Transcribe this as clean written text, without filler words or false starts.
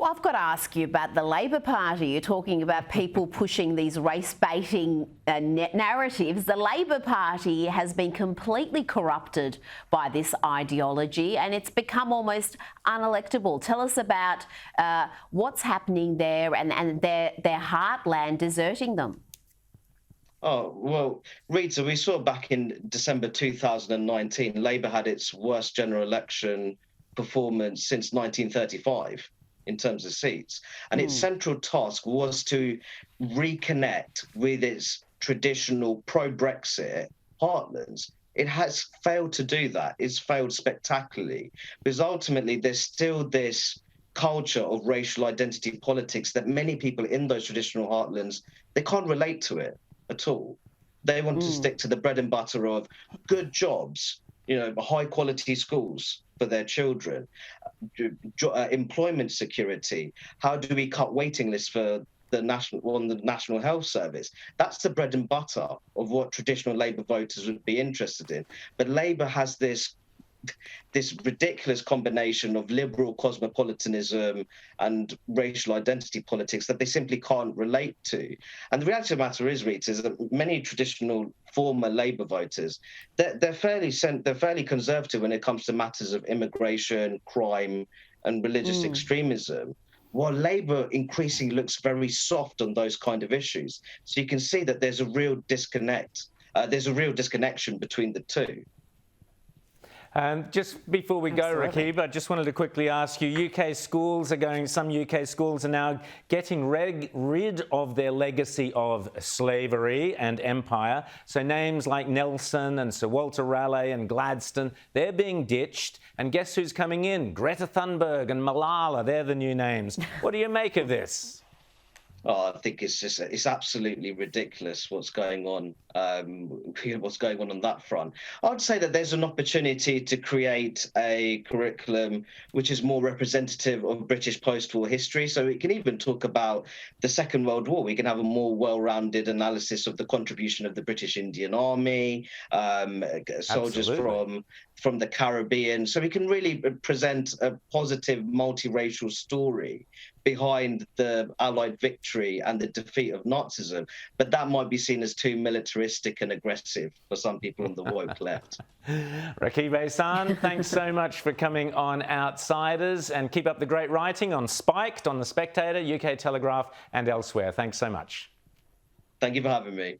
Well, I've got to ask you about the Labor Party. You're talking about people pushing these race-baiting narratives. The Labor Party has been completely corrupted by this ideology and it's become almost unelectable. Tell us about what's happening there and their heartland deserting them. Oh, well, Rita, we saw back in December 2019, Labour had its worst general election performance since 1935 in terms of seats. And its central task was to reconnect with its traditional pro-Brexit heartlands. It has failed to do that. It's failed spectacularly because ultimately there's still this culture of racial identity politics that many people in those traditional heartlands, they can't relate to it at all. They want to stick to the bread and butter of good jobs, high quality schools for their children, employment security. How do we cut waiting lists for the National Health Service? That's the bread and butter of what traditional Labour voters would be interested in. But Labour has this ridiculous combination of liberal cosmopolitanism and racial identity politics that they simply can't relate to. And the reality of the matter is, Rita, is that many traditional former Labour voters, they're fairly conservative when it comes to matters of immigration, crime, and religious extremism, while Labour increasingly looks very soft on those kind of issues. So you can see that there's a real disconnect. There's a real disconnection between the two. Just before we go, Rakib, I just wanted to quickly ask you, some UK schools are now getting rid of their legacy of slavery and empire. So names like Nelson and Sir Walter Raleigh and Gladstone, they're being ditched. And guess who's coming in? Greta Thunberg and Malala, they're the new names. What do you make of this? Oh, I think it's absolutely ridiculous what's going on on that front. I'd say that there's an opportunity to create a curriculum which is more representative of British post-war history. So we can even talk about the Second World War. We can have a more well-rounded analysis of the contribution of the British Indian Army, soldiers from the Caribbean. So we can really present a positive multiracial story behind the Allied victory and the defeat of Nazism. But that might be seen as too militaristic and aggressive for some people on the woke left. Rakib Ehsan, thanks so much for coming on Outsiders, and keep up the great writing on Spiked, on The Spectator, UK Telegraph and elsewhere. Thanks so much. Thank you for having me.